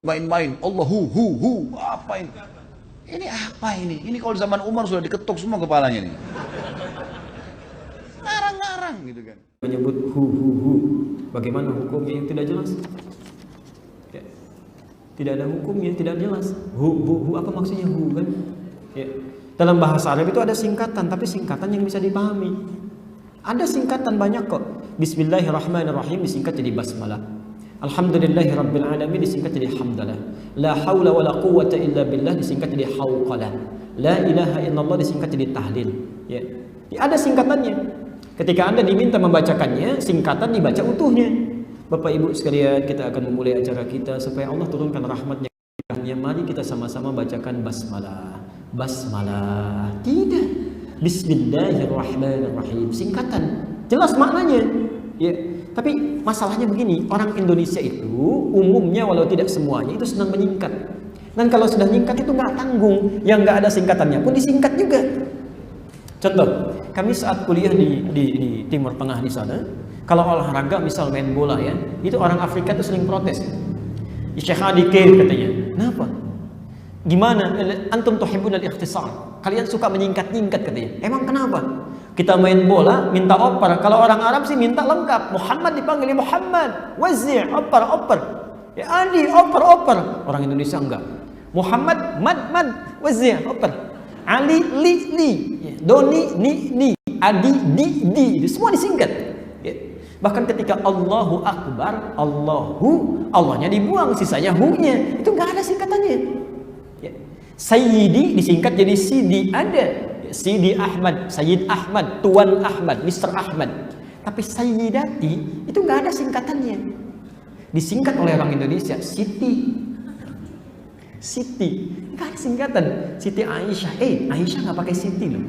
Main-main Allah hu apa ini? Ini apa ini? Ini kalau zaman Umar sudah diketuk semua kepalanya nih. Ngarang-ngarang gitu kan. Menyebut hu. Bagaimana hukumnya yang tidak jelas? Ya. Tidak ada hukumnya, tidak jelas. Hu apa maksudnya hu kan? Ya. Dalam bahasa Arab itu ada singkatan, tapi singkatan yang bisa dipahami. Ada singkatan banyak kok. Bismillahirrahmanirrahim disingkat jadi basmalah. Alhamdulillahirrabbilalamin disingkat jadi hamdalah. La hawla wa la quwwata illa billah disingkat jadi hawqalah. La ilaha illallah disingkat jadi tahlil. Ya. Ada singkatannya. Ketika Anda diminta membacakannya, singkatan dibaca utuhnya. Bapak Ibu sekalian, kita akan memulai acara kita supaya Allah turunkan rahmatnya. Mari kita sama-sama bacakan basmalah. Basmalah. Tidak. Bismillahirrahmanirrahim. Singkatan. Jelas maknanya. Ya. Tapi masalahnya begini, orang Indonesia itu umumnya walau tidak semuanya itu senang menyingkat. Dan kalau sudah nyingkat itu nggak tanggung, yang nggak ada singkatannya pun disingkat juga. Contoh, kami saat kuliah di Timur Tengah di sana, kalau olahraga misal main bola ya, itu orang Afrika itu sering protes. Syekh Adike katanya, kenapa? Gimana? Antum tuhibbunal ikhtisar. Kalian suka menyingkat-nyingkat katanya. Emang kenapa? Kita main bola, minta oper. Kalau orang Arab sih minta lengkap. Muhammad dipanggil Muhammad. Wazir, oper. Ya Ali, oper. Orang Indonesia enggak. Muhammad, mad. Wazir, oper. Ali, li. Doni, ni. Adi, di. Semua disingkat. Ya. Bahkan ketika Allahu Akbar, Allahnya dibuang, sisanya hu-nya. Itu enggak ada singkatannya. Ya. Sayyidi disingkat jadi Sidi, ada. Sidi Ahmad, Sayyid Ahmad, Tuan Ahmad, Mr. Ahmad. Tapi Sayyidati itu nggak ada singkatannya. Disingkat oleh orang Indonesia Siti, nggak ada singkatan. Siti Aisyah, Aisyah nggak pakai Siti loh.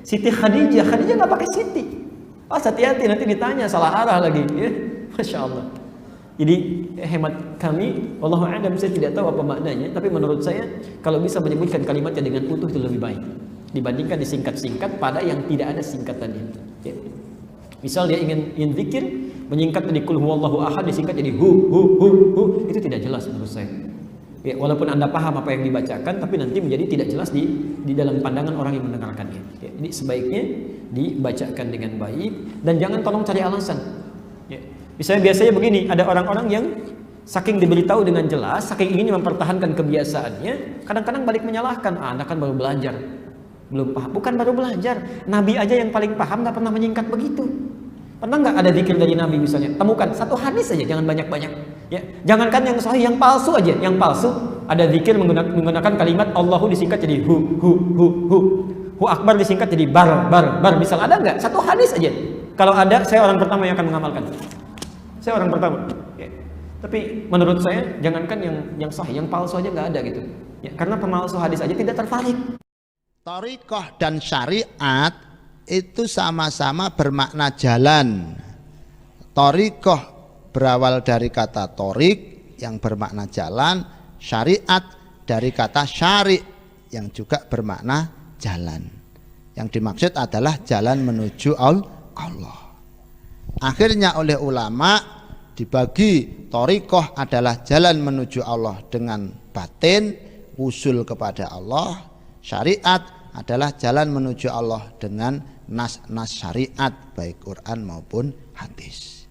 Siti Khadijah nggak pakai Siti. Oh, hati-hati nanti ditanya salah arah lagi. Ya, Masya Allah. Jadi hemat kami, wallahu a'lam, saya tidak tahu apa maknanya. Tapi menurut saya kalau bisa menyebutkan kalimatnya dengan utuh itu lebih baik dibandingkan disingkat-singkat pada yang tidak ada singkatannya. Ya. Misal dia ingin zikir, menyingkat dari kul huwallahu ahad disingkat jadi hu, itu tidak jelas menurut saya. Ya, walaupun Anda paham apa yang dibacakan, tapi nanti menjadi tidak jelas di dalam pandangan orang yang mendengarkannya. Ya, jadi sebaiknya dibacakan dengan baik dan jangan tolong cari alasan. Ya. Misalnya biasanya begini, ada orang-orang yang saking diberitahu dengan jelas, saking ingin mempertahankan kebiasaannya, kadang-kadang balik menyalahkan, Anda kan baru belajar. Belum paham. Bukan baru belajar, Nabi aja yang paling paham nggak pernah menyingkat begitu. Pernah nggak ada zikir dari Nabi misalnya? Temukan satu hadis aja, jangan banyak-banyak. Ya, jangankan yang sahih, yang palsu aja. Yang palsu ada zikir menggunakan kalimat Allahu disingkat jadi hu. Hu akbar disingkat jadi bar. Misal ada nggak? Satu hadis aja. Kalau ada, saya orang pertama yang akan mengamalkan. Saya orang pertama. Ya. Tapi menurut saya jangankan yang sahih, yang palsu aja nggak ada gitu. Ya, karena pemalsu hadis aja tidak tertarik. Thariqah dan syariat itu sama-sama bermakna jalan. Thariqah berawal dari kata thoriq yang bermakna jalan, syariat dari kata syari' yang juga bermakna jalan. Yang dimaksud adalah jalan menuju Allah. Akhirnya oleh ulama dibagi, thariqah adalah jalan menuju Allah dengan batin, usul kepada Allah. Syariat adalah jalan menuju Allah dengan nas-nas syariat baik Quran maupun hadis.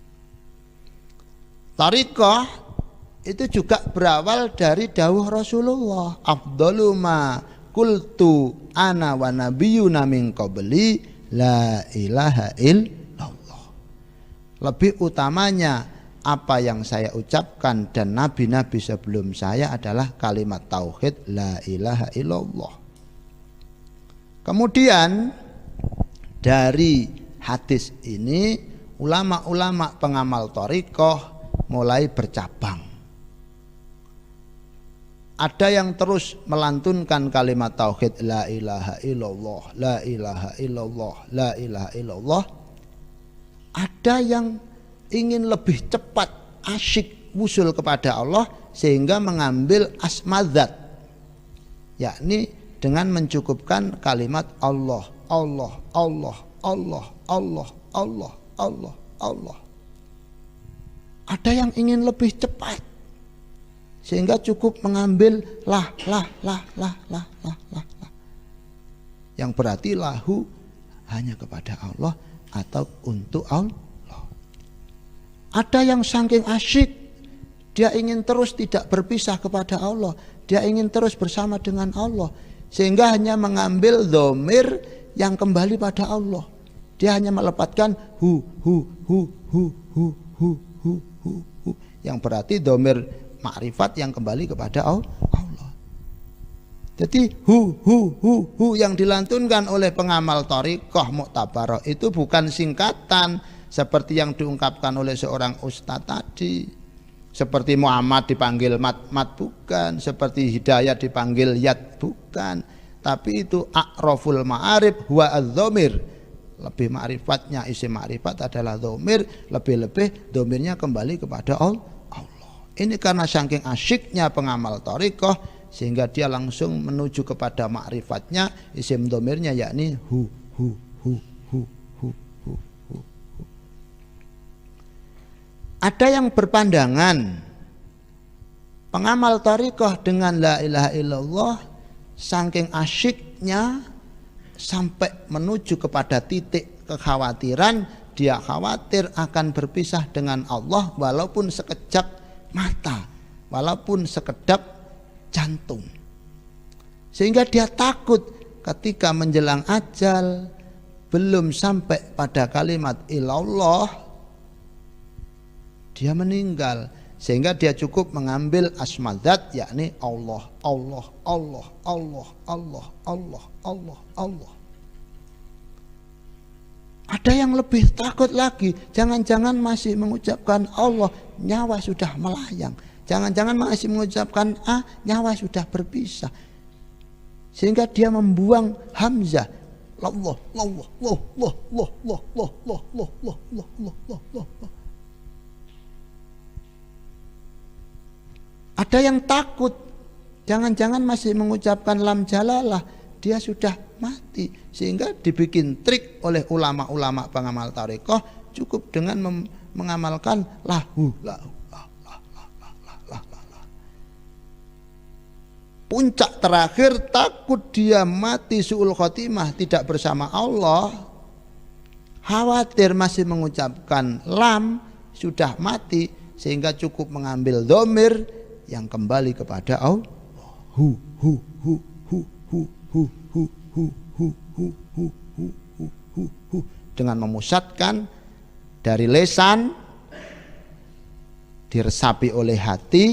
Thariqah itu juga berawal dari dawuh Rasulullah, afdalu ma qultu ana wa nabiyyuna min qabli la ilaha illallah. Lebih utamanya apa yang saya ucapkan dan nabi-nabi sebelum saya adalah kalimat tauhid la ilaha illallah. Kemudian dari hadis ini ulama-ulama pengamal thariqah mulai bercabang. ada yang terus melantunkan kalimat tauhid la ilaha illallah, la ilaha illallah, la ilaha illallah. Ada yang ingin lebih cepat asyik wusul kepada Allah sehingga mengambil asmadzat, yakni dengan mencukupkan kalimat Allah, Allah, Allah, Allah, Allah, Allah, Allah, Allah. Ada yang ingin lebih cepat sehingga cukup mengambil lah, yang berarti lahu hanya kepada Allah atau untuk Allah. Ada yang saking asyik, dia ingin terus tidak berpisah kepada Allah, dia ingin terus bersama dengan Allah, sehingga hanya mengambil dhamir yang kembali pada Allah. Dia hanya melepaskan hu, yang berarti dhamir makrifat yang kembali kepada Allah. Jadi hu yang dilantunkan oleh pengamal thariqah Mu'tabarah itu bukan singkatan seperti yang diungkapkan oleh seorang ustadz tadi. Seperti Muhammad dipanggil mat bukan, seperti Hidayat dipanggil yat bukan, tapi itu a'raful ma'arif huwa adz-dhamir. Lebih ma'rifatnya isim ma'rifat adalah dhamir, lebih-lebih dhamirnya kembali kepada Allah. Ini karena saking asyiknya pengamal thariqah sehingga dia langsung menuju kepada ma'rifatnya isim dhamirnya yakni hu. Ada yang berpandangan pengamal thariqah dengan la ilaha illallah saking asyiknya sampai menuju kepada titik kekhawatiran, dia khawatir akan berpisah dengan Allah walaupun sekejap mata, walaupun sekedap jantung, sehingga dia takut ketika menjelang ajal belum sampai pada kalimat ilallah dia meninggal, sehingga dia cukup mengambil asmadzat yakni Allah, Allah, Allah, Allah, Allah, Allah, Allah, Allah. Ada yang lebih takut lagi, jangan-jangan masih mengucapkan Allah, nyawa sudah melayang. Jangan-jangan masih mengucapkan nyawa sudah berpisah. Sehingga dia membuang hamzah. Allah, Allah, Allah, Allah, Allah, Allah, Allah, Allah, Allah, Allah, Allah, Allah. Ada yang takut, jangan-jangan masih mengucapkan lam jalalah, dia sudah mati, sehingga dibikin trik oleh ulama-ulama pengamal thariqah cukup dengan mengamalkan lahu. Puncak terakhir takut dia mati su'ul khotimah tidak bersama Allah, khawatir masih mengucapkan lam sudah mati, sehingga cukup mengambil dhamir yang kembali kepada Allah. Dengan memusatkan dari lesan, diresapi oleh hati,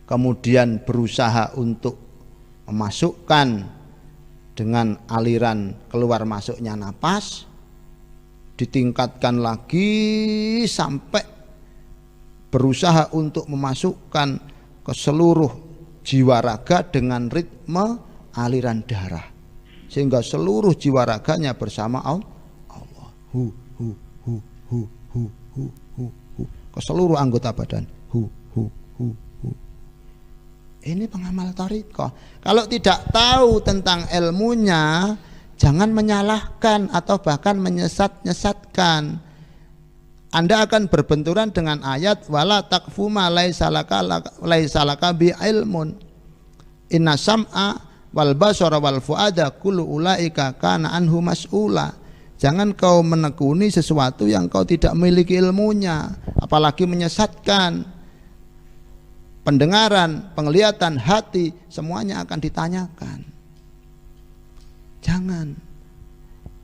kemudian berusaha untuk memasukkan dengan aliran keluar masuknya napas, ditingkatkan lagi sampai berusaha untuk memasukkan ke seluruh jiwa raga dengan ritme aliran darah, sehingga seluruh jiwa raganya bersama Allah ke seluruh anggota badan. Ini pengamal thariqah. Kalau tidak tahu tentang ilmunya, jangan menyalahkan atau bahkan menyesatkan. Anda akan berbenturan dengan ayat wala taqfu ma laisa laka bi ilmun inna sam'a wal basara wal fuada kullu ulaika kana anhu mas'ula. Jangan kau menekuni sesuatu yang kau tidak memiliki ilmunya, apalagi menyesatkan. Pendengaran, penglihatan, hati, semuanya akan ditanyakan. Jangan.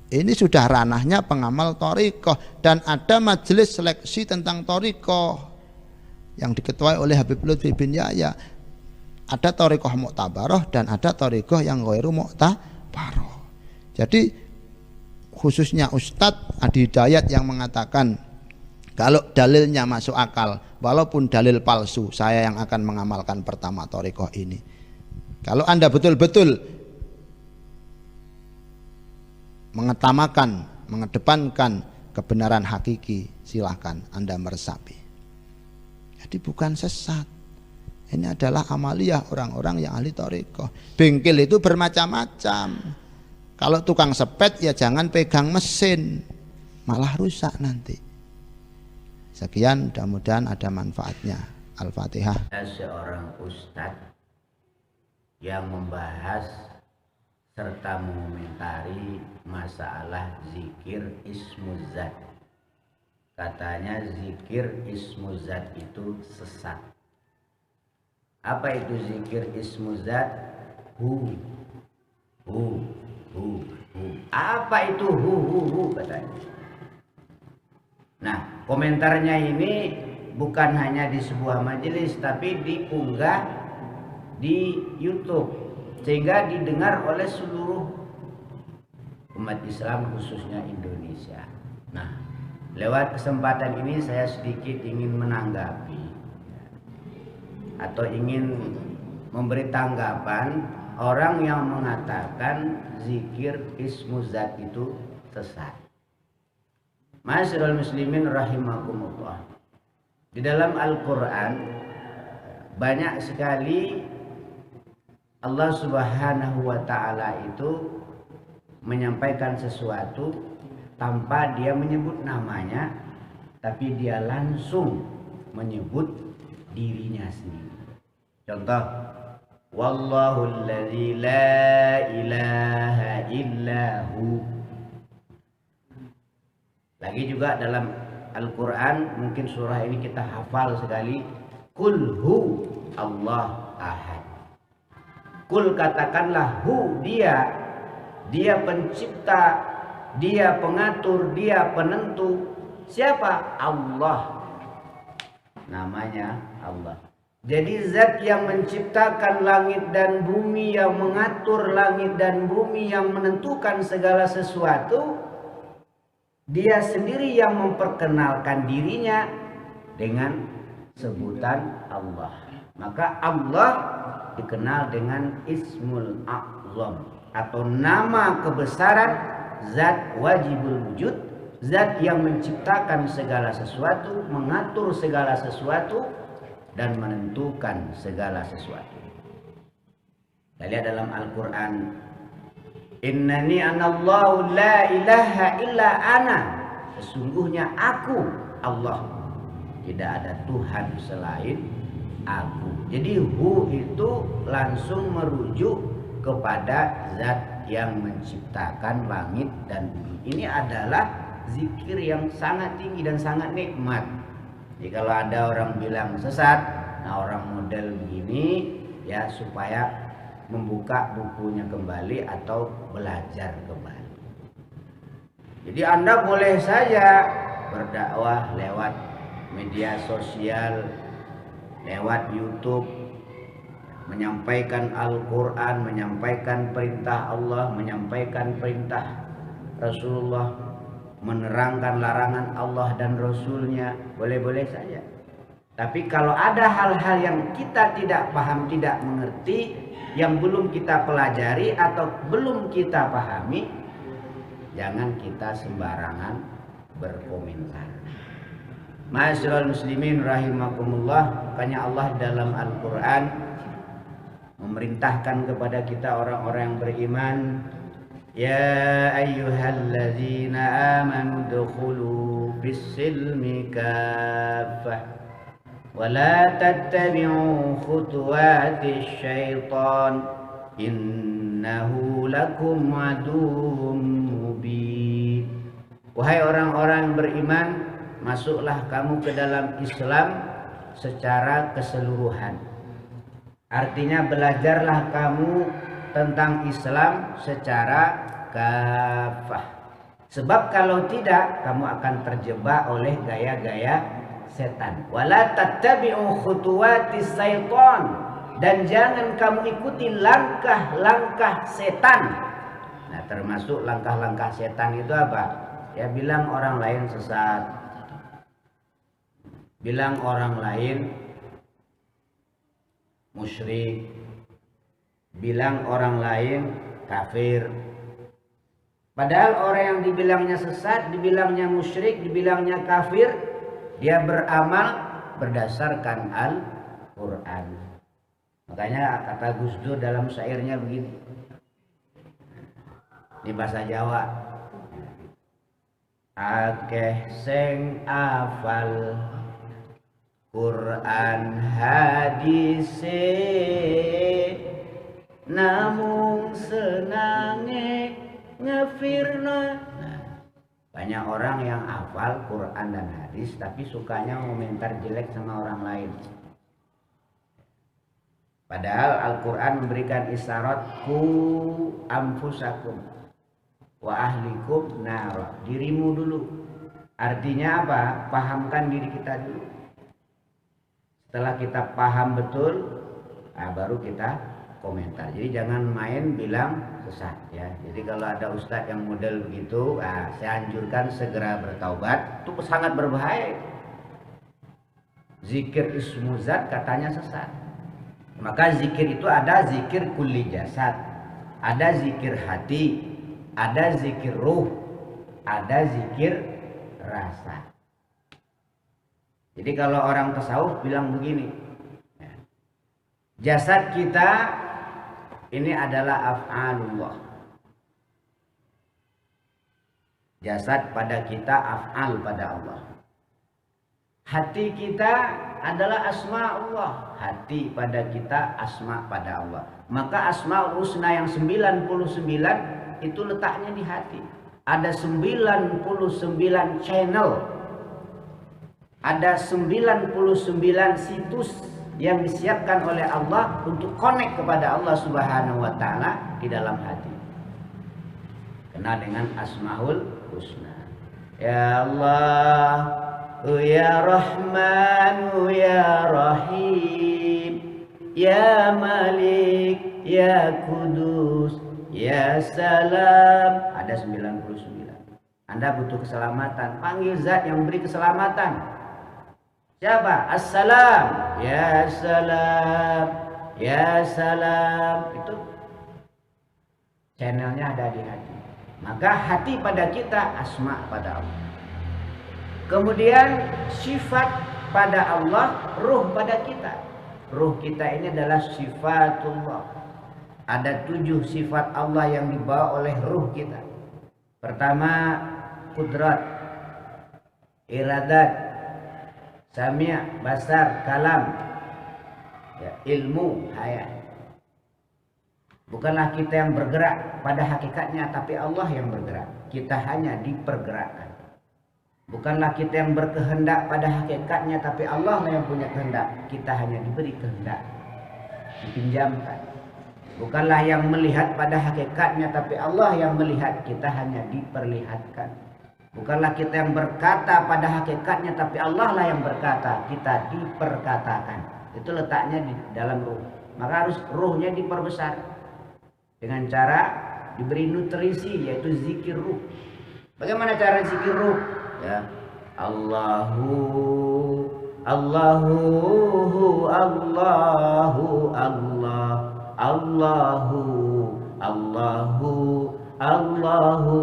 Ini sudah ranahnya pengamal thariqah, dan ada majelis seleksi tentang thariqah yang diketuai oleh Habib Lutfi bin Yahya. Ada thariqah Mu'tabarah dan ada thariqah yang ghairu Mu'tabarah. Jadi khususnya Ustadz Adi Hidayat yang mengatakan Kalau dalilnya masuk akal, walaupun dalil palsu, saya yang akan mengamalkan pertama thariqah ini. Kalau Anda betul-betul mengedepankan kebenaran hakiki, silahkan Anda meresapi. Jadi bukan sesat. Ini adalah amaliyah orang-orang yang ahli thariqah. Bengkel itu bermacam-macam. Kalau tukang sepet ya jangan pegang mesin, malah rusak nanti. Sekian, mudah-mudahan ada manfaatnya. Al-Fatihah. Seorang ustadz yang membahas serta mengomentari masalah zikir ismuzat. Katanya zikir ismuzat itu sesat. Apa itu zikir ismuzat? Hu. Apa itu hu katanya. Nah, komentarnya ini bukan hanya di sebuah majelis, tapi diunggah di YouTube sehingga didengar oleh seluruh umat Islam, khususnya Indonesia. Nah, lewat kesempatan ini saya sedikit ingin menanggapi atau ingin memberi tanggapan orang yang mengatakan zikir ismuzat itu sesat. Ma'asyiral muslimin rahimakumullah. Di dalam Al-Qur'an banyak sekali Allah Subhanahu wa taala itu menyampaikan sesuatu tanpa dia menyebut namanya, tapi dia langsung menyebut dirinya sendiri. Contoh, wallahul ladzi la ilaha illahu. Lagi juga dalam Al-Quran, mungkin surah ini kita hafal sekali. Qul hu Allah ahad. Qul katakanlah hu dia pencipta, dia pengatur, dia penentu. Siapa? Allah. Namanya Allah. Jadi zat yang menciptakan langit dan bumi, yang mengatur langit dan bumi, yang menentukan segala sesuatu, dia sendiri yang memperkenalkan dirinya dengan sebutan Allah. Maka Allah dikenal dengan Ismul A'zam atau nama kebesaran, zat wajibul wujud, zat yang menciptakan segala sesuatu, mengatur segala sesuatu, dan menentukan segala sesuatu. Kita lihat dalam Al-Quran, innani anallahu la ilaha illa ana. Sesungguhnya aku Allah, tidak ada Tuhan selain aku. Jadi hu itu langsung merujuk kepada zat yang menciptakan langit dan bumi. Ini adalah zikir yang sangat tinggi dan sangat nikmat. Jadi kalau ada orang bilang sesat, nah orang model begini ya supaya membuka bukunya kembali atau belajar kembali. Jadi Anda boleh saja berdakwah lewat media sosial, lewat YouTube, menyampaikan Al-Quran, menyampaikan perintah Allah, menyampaikan perintah Rasulullah, menerangkan larangan Allah dan Rasulnya, boleh-boleh saja. Tapi kalau ada hal-hal yang kita tidak paham, tidak mengerti, yang belum kita pelajari atau belum kita pahami, jangan kita sembarangan berkomentar. Ma'asyiral muslimin rahimakumullah. Makanya Allah dalam Al-Quran memerintahkan kepada kita orang-orang yang beriman, ya ayyuhalladzina amanu dukhulu fis-silmi kaffah wala tattabi'u khutuwatis syaitan innahu lakum aduwwum mubin. Wahai orang-orang beriman, masuklah kamu ke dalam Islam secara keseluruhan. Artinya belajarlah kamu tentang Islam secara kafah. Sebab kalau tidak, kamu akan terjebak oleh gaya-gaya setan. Wala tattabi'u khutuwatis syaitan, dan jangan kamu ikuti langkah-langkah setan. Nah, termasuk langkah-langkah setan itu apa? Ya bilang orang lain sesat, bilang orang lain musyrik, bilang orang lain kafir. Padahal orang yang dibilangnya sesat, dibilangnya musyrik, dibilangnya kafir, dia beramal berdasarkan Al-Quran. Makanya kata Gus Dur dalam syairnya begini, di bahasa Jawa, akeh sing afal Quran hadise, namung senange ngefirna. Banyak orang yang hafal Quran dan hadis tapi sukanya komentar jelek sama orang lain. Padahal Al-Quran memberikan isyarat ku anfusakum wa ahlikum nar. Dirimu dulu. Artinya apa? Pahamkan diri kita dulu. Setelah kita paham betul, baru kita komentar. Jadi jangan main bilang sesat ya. Jadi kalau ada ustadz yang model begitu, saya anjurkan segera bertaubat. Itu sangat berbahaya. Zikir ismu zat katanya sesat. Maka zikir itu ada zikir kulli jasad, ada zikir hati, ada zikir ruh, ada zikir rasa. Jadi kalau orang tasawuf bilang begini, jasad kita ini adalah af'alullah. Jasad pada kita af'al pada Allah. Hati kita adalah asma'ullah. Hati pada kita asma pada Allah. Maka asma'ul husna yang 99 itu letaknya di hati. Ada 99 channel. Ada 99 situs yang disiapkan oleh Allah untuk connect kepada Allah Subhanahu wa taala di dalam hati. Kenal dengan Asmaul Husna. Ya Allah, ya Rahman, ya Rahim, ya Malik, ya Kudus, ya Salam. Ada 99. Anda butuh keselamatan, panggil zat yang beri keselamatan. Siapa? Assalam, ya salam, ya salam. Itu channelnya ada di hati. Maka hati pada kita asma pada Allah. Kemudian sifat pada Allah, ruh pada kita. Ruh kita ini adalah sifatullah. Ada 7 sifat Allah yang dibawa oleh ruh kita. Pertama, kudrat, iradat, sami', basar, kalam, ya, ilmu, hayat. Bukanlah kita yang bergerak pada hakikatnya, tapi Allah yang bergerak. Kita hanya dipergerakkan. Bukanlah kita yang berkehendak pada hakikatnya, tapi Allah yang punya kehendak. Kita hanya diberi kehendak, dipinjamkan. Bukanlah yang melihat pada hakikatnya, tapi Allah yang melihat. Kita hanya diperlihatkan. Bukanlah kita yang berkata pada hakikatnya, tapi Allah lah yang berkata. Kita diperkatakan. Itu letaknya di dalam ruh. Maka harus ruhnya diperbesar dengan cara diberi nutrisi, yaitu zikir ruh. Bagaimana cara zikir ruh? Ya, Allahu, Allahu, Allahu, Allah, Allahu, Allahu, Allahu,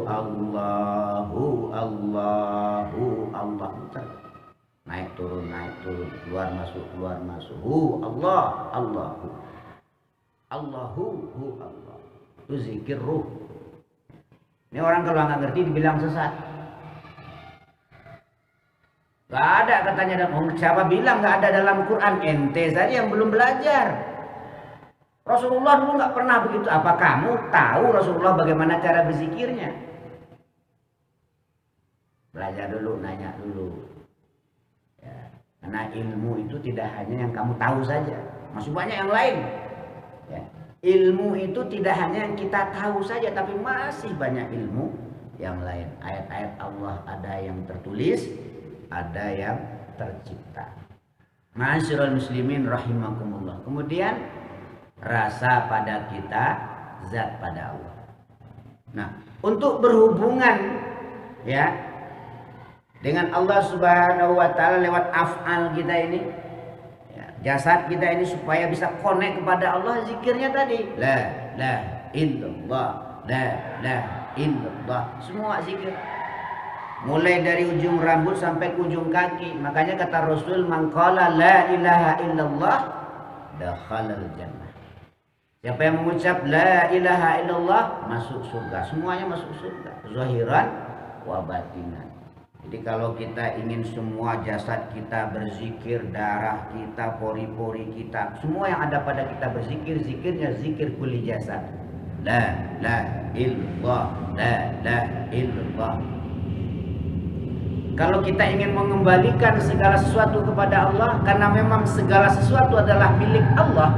Allahu, Allahu, Allah. Naik turun, keluar masuk, Allah, Allahu, Allahu, Allah. Itu zikir ruh. Ini orang kalau nggak ngerti dibilang sesat. Gak ada katanya dalam, siapa bilang gak ada dalam Quran? Ente saja yang belum belajar. Rasulullah dulu gak pernah begitu. Apa kamu tahu Rasulullah bagaimana cara berzikirnya? Belajar dulu, nanya dulu. Ya, karena ilmu itu tidak hanya yang kamu tahu saja, masih banyak yang lain. Ya, ilmu itu tidak hanya yang kita tahu saja, tapi masih banyak ilmu yang lain. Ayat-ayat Allah ada yang tertulis, ada yang tercipta. Ma'asyiral muslimin rahimakumullah. Kemudian rasa pada kita, zat pada Allah. Nah, untuk berhubungan ya dengan Allah Subhanahu wa taala lewat af'al kita ini, ya, jasad kita ini supaya bisa connect kepada Allah, zikirnya tadi la illallah, la illallah, semua zikir. Mulai dari ujung rambut sampai ke ujung kaki. Makanya kata Rasul, man qala la ilaha illallah dakhalal jannah. Siapa yang mengucap la ilaha illallah masuk surga. Semuanya masuk surga, zahiran wa batinan. Jadi kalau kita ingin semua jasad kita berzikir, darah kita, pori-pori kita, semua yang ada pada kita berzikir, zikirnya zikir kulli jasad. La illallah, la illallah. Kalau kita ingin mengembalikan segala sesuatu kepada Allah, karena memang segala sesuatu adalah milik Allah,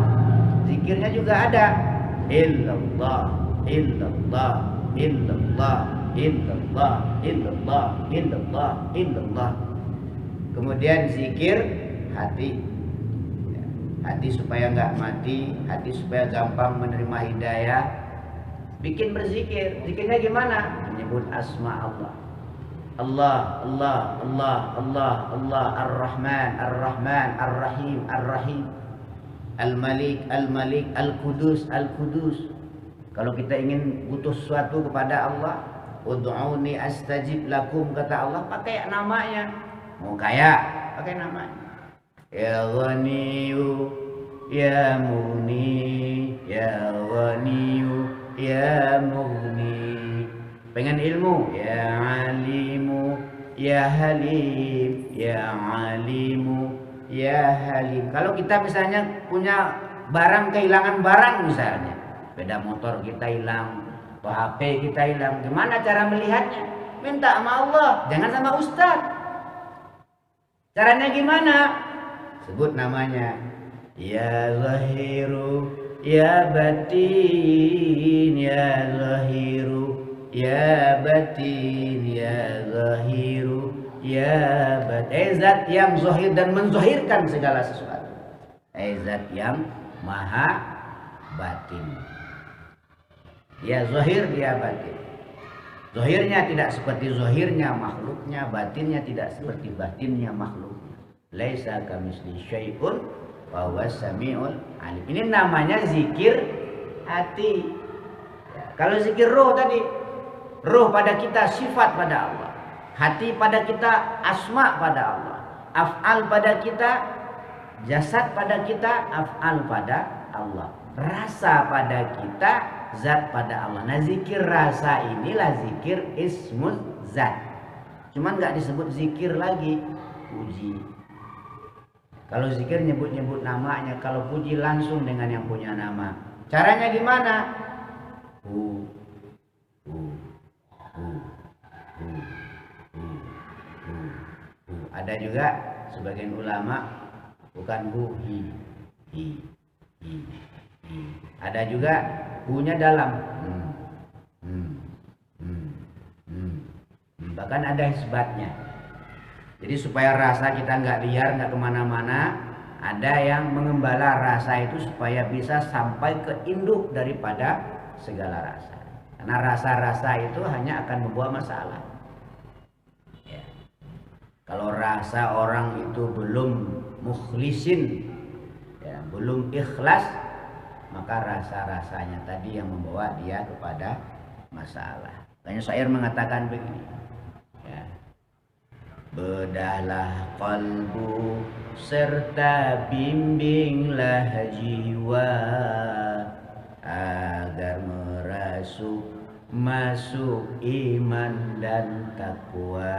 zikirnya juga ada. Illallah, illallah, illallah, illallah, illallah, illallah, illallah. Kemudian zikir hati. Hati supaya nggak mati, hati supaya gampang menerima hidayah. Bikin berzikir. Zikirnya gimana? Menyebut asma Allah. Allah, Allah, Allah, Allah, Allah, Ar-Rahman, Ar-Rahman, Ar-Rahim, Ar-Rahim, Al-Malik, Al-Malik, Al-Qudus, Al-Qudus. Kalau kita ingin butuh sesuatu kepada Allah, ud'uni astajib lakum, kata Allah, pakai namanya. Mau kaya, pakai namanya. Ya Ghaniyu, Ya Muni, Ya Ghaniyu, Ya Mughni. Pengen ilmu, ya alimu, ya halim, ya alimu, ya halim. Kalau kita misalnya punya barang, kehilangan barang misalnya, sepeda motor kita hilang, atau HP kita hilang, gimana cara melihatnya? Minta sama Allah, jangan sama ustadz. Caranya gimana? Sebut namanya. Ya Zahiru, ya Batin, ya Zahiru, ya Batin, ya Zahiru, ya Batin. Zat yang zahir dan menzahirkan segala sesuatu. Zat yang maha batin. Ya zahir, ya batin. Zahirnya tidak seperti zahirnya makhluknya, batinnya tidak seperti batinnya makhluknya. Laisa kamitsli syai'un wa huwas samiul alim. Ini namanya zikir hati. Ya, kalau zikir roh tadi, roh pada kita sifat pada Allah, hati pada kita asma pada Allah, af'al pada kita, jasad pada kita, af'al pada Allah, rasa pada kita, zat pada Allah. Nah zikir rasa inilah zikir ismuz zat. Cuman nggak disebut zikir lagi, puji. Kalau zikir nyebut-nyebut namanya, kalau puji langsung dengan yang punya nama. Caranya gimana? Ada juga sebagian ulama bukan hi. Ada juga hu-nya dalam. Bahkan ada isbatnya. Jadi supaya rasa kita nggak liar, nggak kemana-mana, ada yang mengembala rasa itu supaya bisa sampai ke induk daripada segala rasa. Karena rasa-rasa itu hanya akan membawa masalah. Ya. Kalau rasa orang itu belum mukhlisin, ya, belum ikhlas, maka rasa-rasanya tadi yang membawa dia kepada masalah. Makanya syair mengatakan begini, ya. Bedahlah qalbu serta bimbinglah jiwa agar masuk iman dan takwa.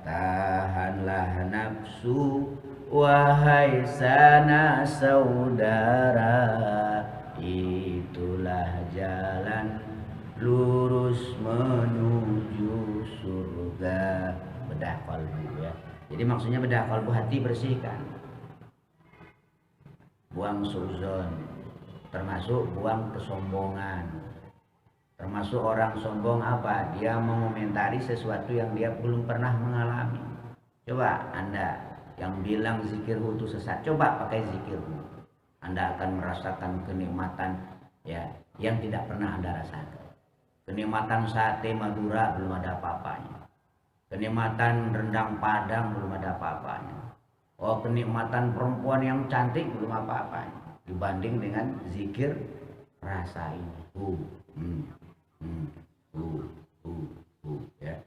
Tahanlah nafsu wahai sana saudara, itulah jalan lurus menuju surga. Bedah kalbu, ya. Jadi maksudnya bedah kalbu, hati bersihkan, buang suuzon, termasuk buang kesombongan. Termasuk orang sombong apa? Dia mengomentari sesuatu yang dia belum pernah mengalami. Coba Anda yang bilang zikirhu itu sesat, coba pakai zikirhu. Anda akan merasakan kenikmatan, ya, yang tidak pernah Anda rasakan. Kenikmatan sate Madura belum ada apa-apanya. Kenikmatan rendang Padang belum ada apa-apanya. Oh, kenikmatan perempuan yang cantik belum apa-apanya dibanding dengan zikir rasa ini. Ya.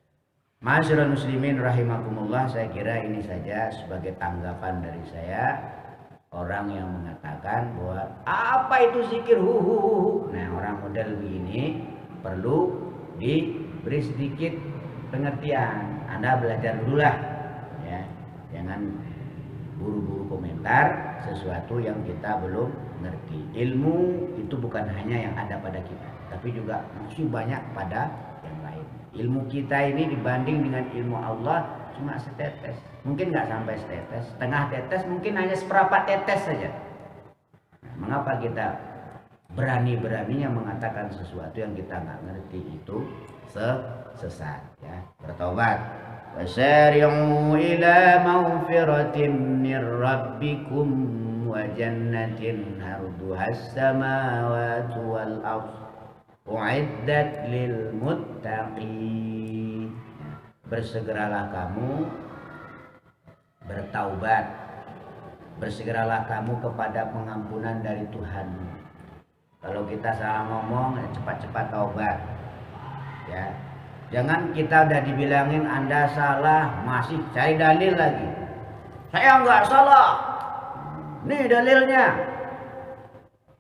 Ma'asyiral muslimin rahimakumullah, saya kira ini saja sebagai tanggapan dari saya. Orang yang mengatakan bahwa apa itu zikir nah, orang model begini perlu diberi sedikit pengertian. Anda belajar dulu lah, ya, jangan buru-buru komentar sesuatu yang kita belum ngerti. Ilmu itu bukan hanya yang ada pada kita, tapi juga masih banyak pada yang lain. Ilmu kita ini dibanding dengan ilmu Allah cuma setetes, mungkin nggak sampai setetes, setengah tetes, mungkin hanya seperempat tetes saja. Nah, mengapa kita berani-beraninya mengatakan sesuatu yang kita nggak ngerti itu sesat? Ya, bertobat. Wasari'u ila maghfiratin min rabbikum wa jannatin arduha as-samawati wal ardh u'iddat lil muttaqin. Bersegeralah kamu bertaubat, bersegeralah kamu kepada pengampunan dari Tuhanmu. Kalau kita salah ngomong, cepat-cepat taubat, ya. Jangan kita udah dibilangin Anda salah, masih cari dalil lagi. Saya nggak salah, nih dalilnya.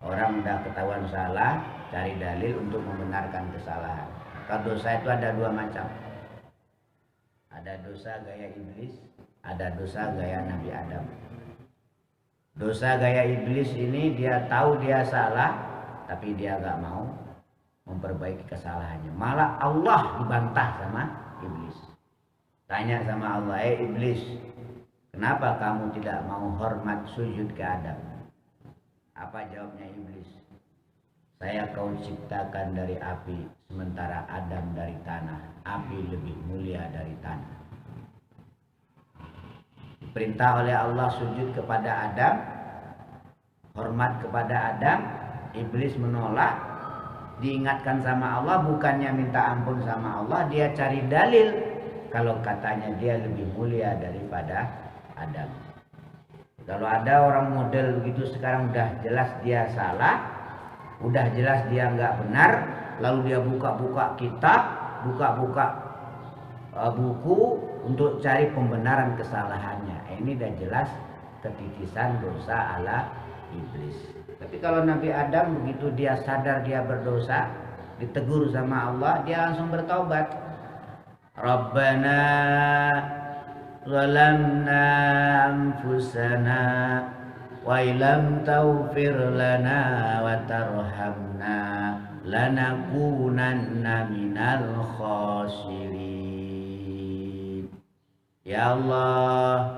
Orang udah ketahuan salah, cari dalil untuk membenarkan kesalahan. Kalau dosa itu ada dua macam. Ada dosa gaya iblis, ada dosa gaya Nabi Adam. Dosa gaya iblis ini dia tahu dia salah, tapi dia gak mau memperbaiki kesalahannya. Malah Allah dibantah sama iblis. Tanya sama Allah, iblis, kenapa kamu tidak mau hormat sujud ke Adam? Apa jawabnya iblis? Saya kau ciptakan dari api, sementara Adam dari tanah. Api lebih mulia dari tanah. Diperintah oleh Allah sujud kepada Adam, hormat kepada Adam. Iblis menolak, diingatkan sama Allah, bukannya minta ampun sama Allah, dia cari dalil kalau katanya dia lebih mulia daripada Adam. Kalau ada orang model begitu sekarang udah jelas dia salah, udah jelas dia nggak benar, lalu dia buka-buka kitab, buka-buka buku untuk cari pembenaran kesalahannya. Ini udah jelas ketitisan dosa ala iblis. Tapi kalau Nabi Adam begitu dia sadar dia berdosa, ditegur sama Allah, dia langsung bertaubat. Rabbana zalamna anfusana wa illam taghfir lana wa tarhamna lanakunanna minal khasirin. Ya Allah,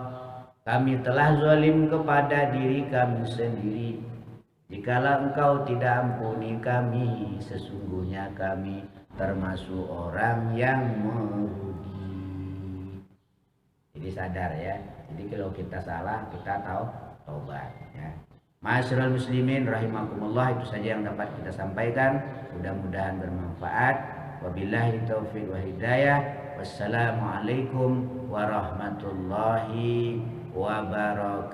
kami telah zalim kepada diri kami sendiri. Jikalau Engkau tidak ampuni kami, sesungguhnya kami termasuk orang yang merugi. Jadi sadar ya. Jadi kalau kita salah, kita tahu taubat ya. Ma'asyiral muslimin rahimakumullah, itu saja yang dapat kita sampaikan. Mudah-mudahan bermanfaat. Wabillahi taufiq wa hidayah. Wassalamualaikum warahmatullahi wabarakatuh.